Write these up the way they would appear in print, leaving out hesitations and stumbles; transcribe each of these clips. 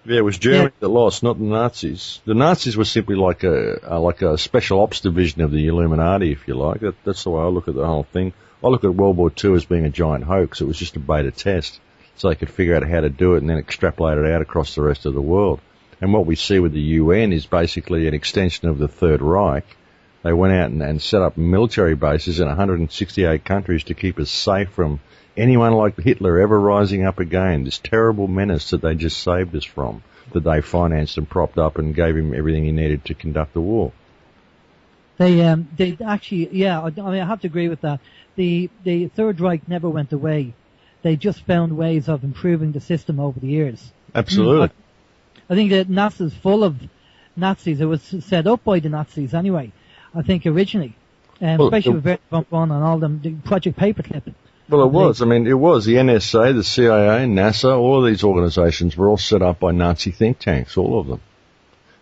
Yeah, it was Germany that lost, not the Nazis. The Nazis were simply like a special ops division of the Illuminati, if you like. That's the way I look at the whole thing. I look at World War II as being a giant hoax. It was just a beta test, so they could figure out how to do it and then extrapolate it out across the rest of the world. And what we see with the UN is basically an extension of the Third Reich. They went out and set up military bases in 168 countries to keep us safe from anyone like Hitler ever rising up again, this terrible menace that they just saved us from, that they financed and propped up and gave him everything he needed to conduct the war. They actually, I mean, I have to agree with that. The Third Reich never went away. They just found ways of improving the system over the years. Absolutely. I think that NASA's full of Nazis. It was set up by the Nazis anyway, I think, originally. Especially with Werner von Braun and all them, the Project Paperclip. Well, it was. I mean, it was. The NSA, the CIA, NASA, all of these organizations were all set up by Nazi think tanks, all of them.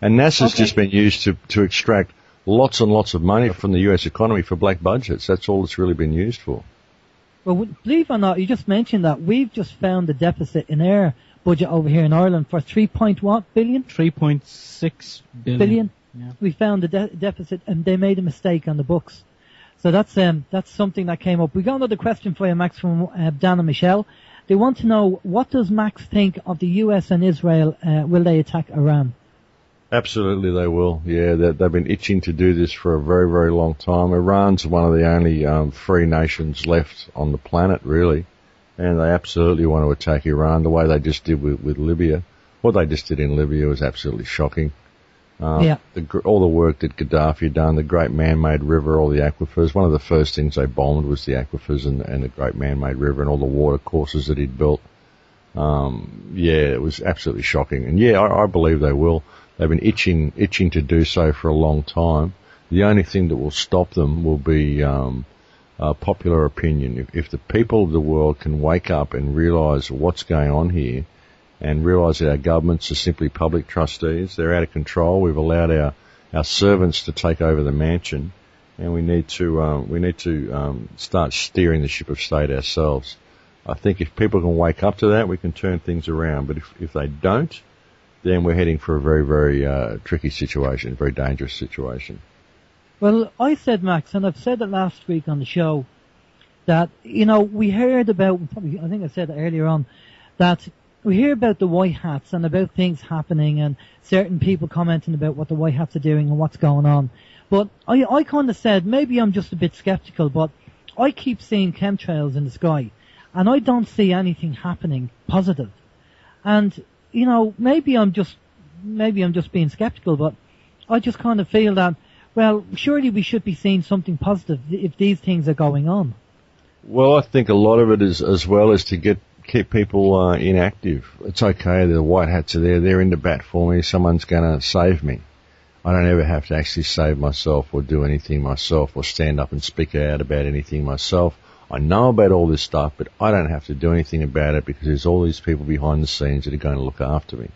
And NASA's just been used to extract lots and lots of money from the US economy for black budgets. That's all it's really been used for. Well, believe it or not, you just mentioned that we've just found the deficit in our budget over here in Ireland for 3.6 billion. Yeah. We found the deficit, and they made a mistake on the books. So that's something that came up. We got another question for you, Max, from Dan and Michelle. They want to know, what does Max think of the US and Israel? Will they attack Iran? Absolutely they will. Yeah, they've been itching to do this for a very, very long time. Iran's one of the only free nations left on the planet, really. And they absolutely want to attack Iran the way they just did with Libya. What they just did in Libya was absolutely shocking. All the work that Gaddafi had done, the great man-made river, all the aquifers. One of the first things they bombed was the aquifers and the great man-made river and all the water courses that he'd built. It was absolutely shocking. And I believe they will. They've been itching to do so for a long time. The only thing that will stop them will be popular opinion. If the people of the world can wake up and realise what's going on here, and realise that our governments are simply public trustees, they're out of control. We've allowed our servants to take over the mansion, and we need to start steering the ship of state ourselves. I think if people can wake up to that, we can turn things around. But if they don't, then we're heading for a very, very tricky situation, very dangerous situation. Well, I said, Max, and I've said it last week on the show, that, we heard about, I think I said it earlier on, that we hear about the white hats and about things happening and certain people commenting about what the white hats are doing and what's going on. But I kind of said, maybe I'm just a bit skeptical, but I keep seeing chemtrails in the sky and I don't see anything happening positive. And, maybe I'm just being skeptical, but I just kind of feel that, well, surely we should be seeing something positive if these things are going on. Well, I think a lot of it is as well as to keep people inactive. It's okay, the white hats are there, they're in the bat for me, someone's going to save me. I don't ever have to actually save myself or do anything myself or stand up and speak out about anything myself. I know about all this stuff, but I don't have to do anything about it because there's all these people behind the scenes that are going to look after me.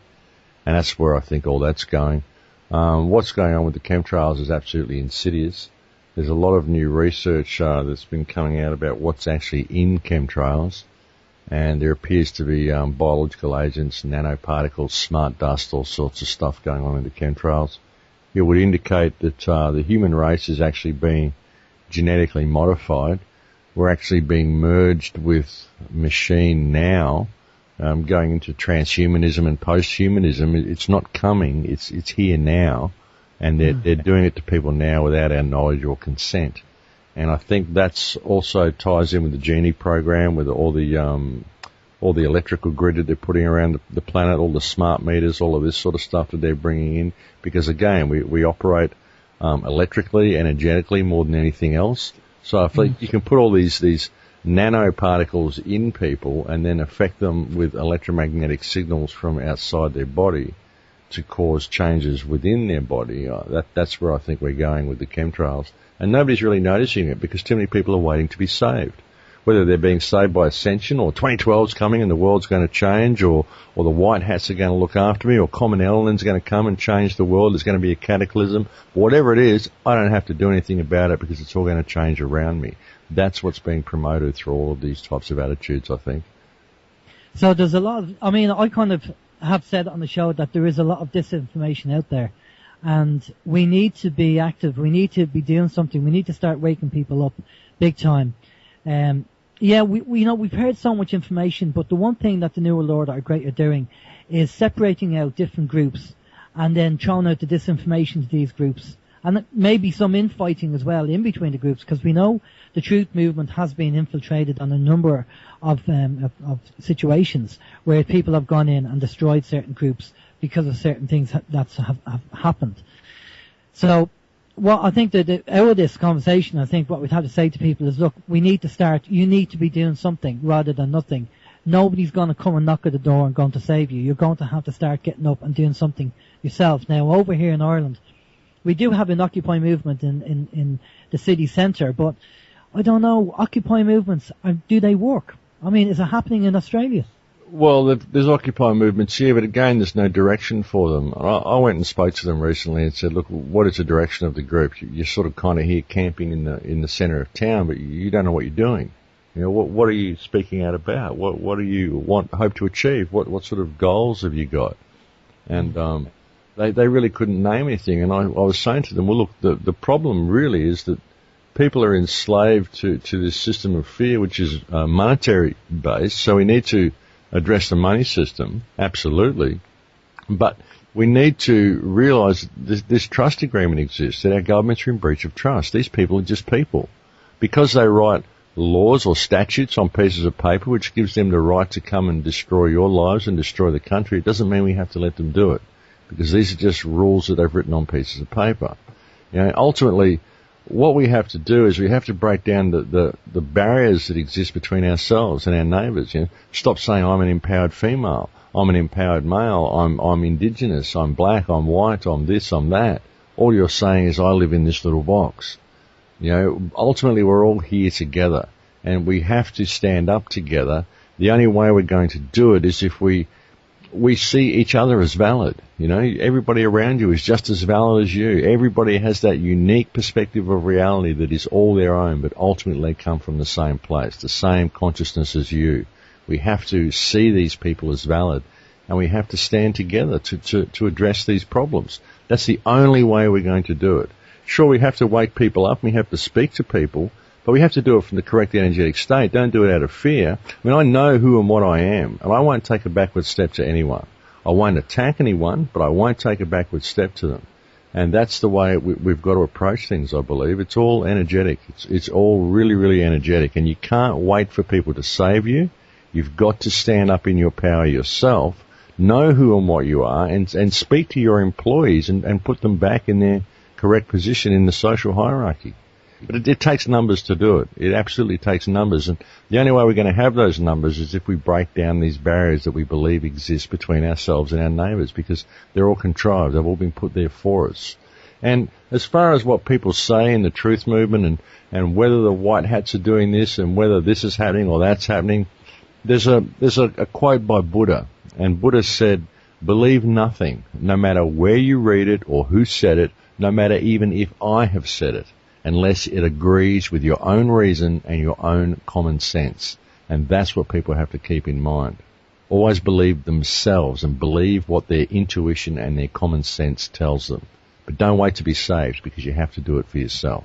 And that's where I think all that's going. What's going on with the chemtrails is absolutely insidious. There's a lot of new research that's been coming out about what's actually in chemtrails. And there appears to be biological agents, nanoparticles, smart dust, all sorts of stuff going on in the chemtrails. It would indicate that the human race is actually being genetically modified. We're actually being merged with machine now, going into transhumanism and posthumanism. It's not coming, it's here now, and they're doing it to people now without our knowledge or consent. And I think that's also ties in with the Genie program, with all the electrical grid that they're putting around the planet, all the smart meters, all of this sort of stuff that they're bringing in. Because again, we operate electrically, energetically more than anything else. So if you can put all these nanoparticles in people and then affect them with electromagnetic signals from outside their body to cause changes within their body, that's where I think we're going with the chemtrails. And nobody's really noticing it because too many people are waiting to be saved. Whether they're being saved by Ascension or 2012's coming and the world's going to change or the white hats are going to look after me or common elements going to come and change the world, there's going to be a cataclysm. Whatever it is, I don't have to do anything about it because it's all going to change around me. That's what's being promoted through all of these types of attitudes, I think. So there's a lot of, I have said on the show that there is a lot of disinformation out there, and we need to be active. We need to be doing something. We need to start waking people up big time. We've heard so much information, but the one thing that the New World Order are great at doing is separating out different groups and then throwing out the disinformation to these groups. And maybe some infighting as well in between the groups, because we know the truth movement has been infiltrated on a number of situations where people have gone in and destroyed certain groups because of certain things that have happened. So, well, I think that out of this conversation, I think what we'd have to say to people is, look, you need to be doing something rather than nothing. Nobody's going to come and knock at the door and going to save you. You're going to have to start getting up and doing something yourself. Now, over here in Ireland, we do have an Occupy movement in the city centre, but I don't know, Occupy movements, do they work? I mean, is it happening in Australia? Well, there's Occupy movements here, but again, there's no direction for them. I went and spoke to them recently and said, look, what is the direction of the group? You're sort of kind of here camping in the centre of town, but you don't know what you're doing. You know, what are you speaking out about? What do you hope to achieve? What sort of goals have you got? And they really couldn't name anything. And I was saying to them, well, look, the problem really is that people are enslaved to this system of fear, which is monetary based. So we need to address the money system, absolutely. But we need to realise this trust agreement exists, that our governments are in breach of trust. These people are just people. Because they write laws or statutes on pieces of paper, which gives them the right to come and destroy your lives and destroy the country, it doesn't mean we have to let them do it. Because these are just rules that they've written on pieces of paper. You know, ultimately, what we have to do is we have to break down the barriers that exist between ourselves and our neighbours. You know, stop saying I'm an empowered female, I'm an empowered male, I'm indigenous, I'm black, I'm white, I'm this, I'm that. All you're saying is I live in this little box. You know, ultimately we're all here together, and we have to stand up together. The only way we're going to do it is if we see each other as valid. You know, everybody around you is just as valid as you. Everybody has that unique perspective of reality that is all their own, but ultimately they come from the same place, the same consciousness as you. We have to see these people as valid, and we have to stand together to address these problems. That's the only way we're going to do it. Sure, we have to wake people up and we have to speak to people, but we have to do it from the correct energetic state. Don't do it out of fear. I mean, I know who and what I am, and I won't take a backward step to anyone. I won't attack anyone, but I won't take a backward step to them. And that's the way we've got to approach things, I believe. It's all energetic. It's all really, really energetic. And you can't wait for people to save you. You've got to stand up in your power yourself, know who and what you are, and speak to your employees and put them back in their correct position in the social hierarchy. But it takes numbers to do it. It absolutely takes numbers. And the only way we're going to have those numbers is if we break down these barriers that we believe exist between ourselves and our neighbours, because they're all contrived. They've all been put there for us. And as far as what people say in the truth movement and whether the white hats are doing this and whether this is happening or that's happening, there's a quote by Buddha. And Buddha said, believe nothing, no matter where you read it or who said it, no matter even if I have said it, unless it agrees with your own reason and your own common sense. And that's what people have to keep in mind. Always believe themselves and believe what their intuition and their common sense tells them. But don't wait to be saved, because you have to do it for yourself.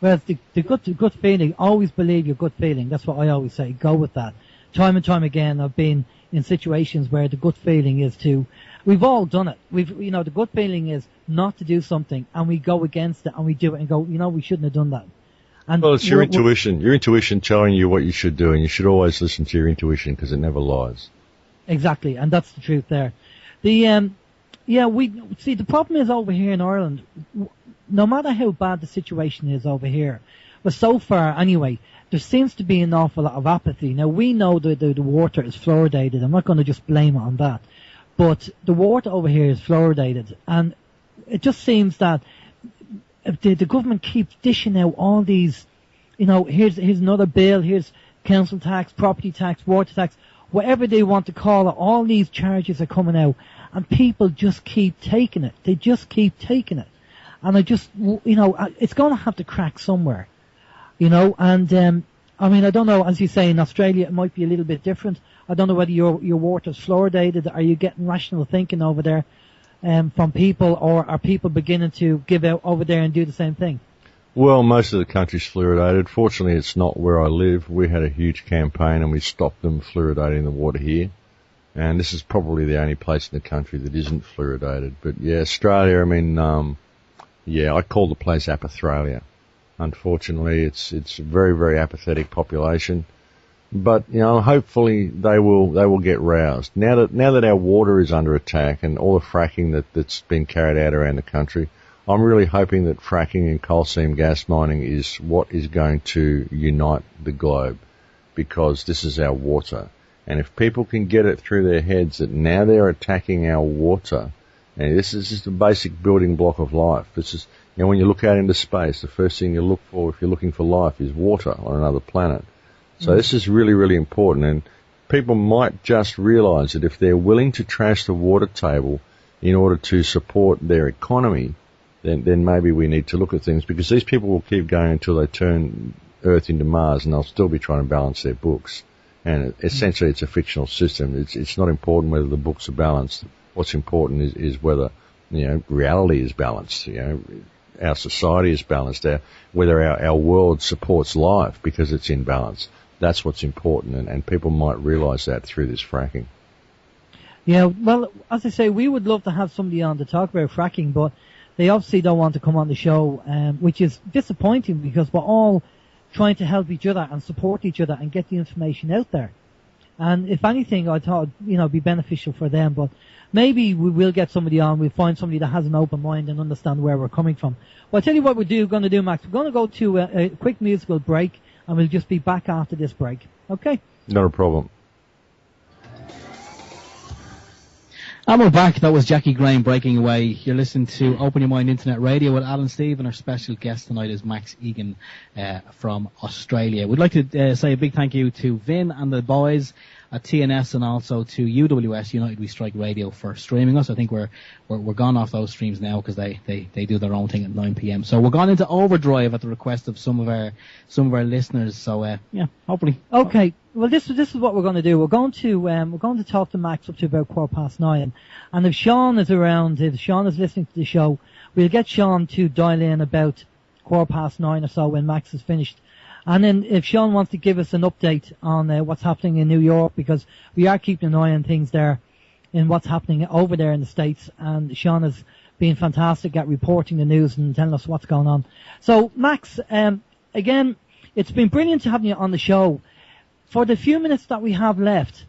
Well, the gut feeling, always believe your gut feeling. That's what I always say. Go with that. Time and time again, I've been in situations where the gut feeling is we've all done it. The gut feeling is not to do something, and we go against it and we do it and go, we shouldn't have done that. And well, it's your intuition. Your intuition telling you what you should do, and you should always listen to your intuition because it never lies. Exactly, and that's the truth there. The problem is over here in Ireland, no matter how bad the situation is over here, but so far anyway, there seems to be an awful lot of apathy. Now, we know that the water is fluoridated. I'm not going to just blame it on that. But the water over here is fluoridated, and it just seems that the government keeps dishing out all these, here's another bill, here's council tax, property tax, water tax, whatever they want to call it, all these charges are coming out, and people just keep taking it. They just keep taking it. And it's going to have to crack somewhere, and I don't know, as you say, in Australia it might be a little bit different. I don't know whether your water's fluoridated. Are you getting rational thinking over there from people, or are people beginning to give out over there and do the same thing? Well, most of the country's fluoridated. Fortunately, it's not where I live. We had a huge campaign and we stopped them fluoridating the water here. And this is probably the only place in the country that isn't fluoridated. But yeah, Australia, I mean, I call the place Apathralia. Unfortunately, it's a very, very apathetic population. But, hopefully they will get roused. Now that our water is under attack and all the fracking that's been carried out around the country, I'm really hoping that fracking and coal seam gas mining is what is going to unite the globe, because this is our water. And if people can get it through their heads that now they're attacking our water, and this is just a basic building block of life. This is, when you look out into space, the first thing you look for if you're looking for life is water on another planet. So this is really, really important. And people might just realize that if they're willing to trash the water table in order to support their economy, then maybe we need to look at things, because these people will keep going until they turn Earth into Mars, and they'll still be trying to balance their books. And essentially it's a fictional system. It's not important whether the books are balanced. What's important is whether, reality is balanced. Our society is balanced. Whether our world supports life because it's in balance. That's what's important, and people might realize that through this fracking. Yeah, well, as I say, we would love to have somebody on to talk about fracking, but they obviously don't want to come on the show, which is disappointing, because we're all trying to help each other and support each other and get the information out there. And if anything, I thought, it'd be beneficial for them. But maybe we will get somebody on. We'll find somebody that has an open mind and understand where we're coming from. Well, I'll tell you what we're going to do, Max. We're going to go to a quick musical break, and we'll just be back after this break. Okay? Not a problem. And we're back. That was Jackie Graham, Breaking Away. You're listening to Open Your Mind Internet Radio with Alan Steve, and our special guest tonight is Max Igan from Australia. We'd like to say a big thank you to Vin and the boys at TNS, and also to UWS, United We Strike Radio, for streaming us. I think we're gone off those streams now because they do their own thing at 9 p.m. So we're gone into overdrive at the request of some of our listeners. So hopefully. Okay. Well, this is what we're going to do. We're going to talk to Max up to about 9:15, and if Sean is around, if Sean is listening to the show, we'll get Sean to dial in about 9:15 or so when Max is finished. And then if Sean wants to give us an update on what's happening in New York, because we are keeping an eye on things there and what's happening over there in the States, and Sean has been fantastic at reporting the news and telling us what's going on. So, Max, again, it's been brilliant to have you on the show. For the few minutes that we have left,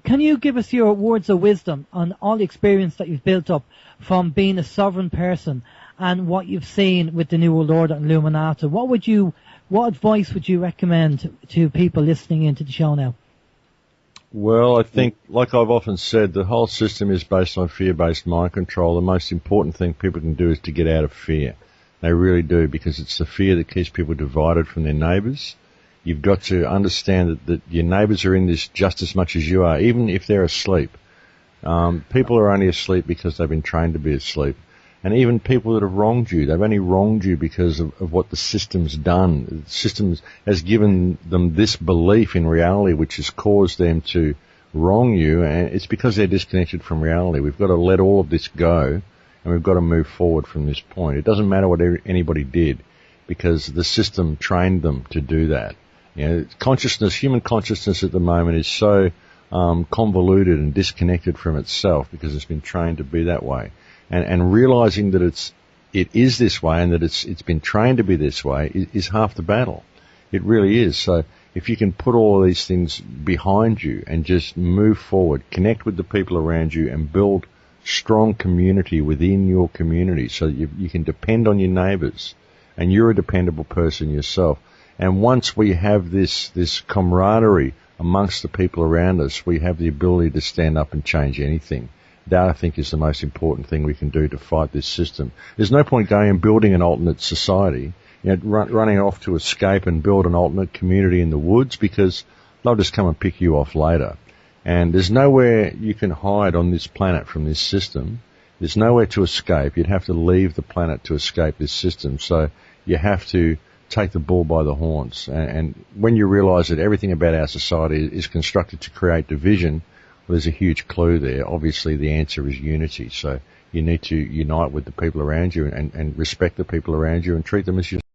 can you give us your words of wisdom on all the experience that you've built up from being a sovereign person and what you've seen with the New World Order and Illuminati? What advice would you recommend to people listening into the show now? Well, I think, like I've often said, the whole system is based on fear-based mind control. The most important thing people can do is to get out of fear. They really do, because it's the fear that keeps people divided from their neighbours. You've got to understand that your neighbours are in this just as much as you are, even if they're asleep. People are only asleep because they've been trained to be asleep. And even people that have wronged you, they've only wronged you because of what the system's done. The system has given them this belief in reality, which has caused them to wrong you, and it's because they're disconnected from reality. We've got to let all of this go, and we've got to move forward from this point. It doesn't matter what anybody did, because the system trained them to do that. Human consciousness at the moment is so convoluted and disconnected from itself because it's been trained to be that way. And realizing that it is this way and that it's been trained to be this way is half the battle. It really is. So if you can put all of these things behind you and just move forward, connect with the people around you and build strong community within your community so that you can depend on your neighbours and you're a dependable person yourself. And once we have this camaraderie amongst the people around us, we have the ability to stand up and change anything. That, I think, is the most important thing we can do to fight this system. There's no point going and building an alternate society, running off to escape and build an alternate community in the woods, because they'll just come and pick you off later. And there's nowhere you can hide on this planet from this system. There's nowhere to escape. You'd have to leave the planet to escape this system. So you have to take the bull by the horns. And when you realise that everything about our society is constructed to create division, well, there's a huge clue there. Obviously, the answer is unity. So you need to unite with the people around you and respect the people around you and treat them as yourself.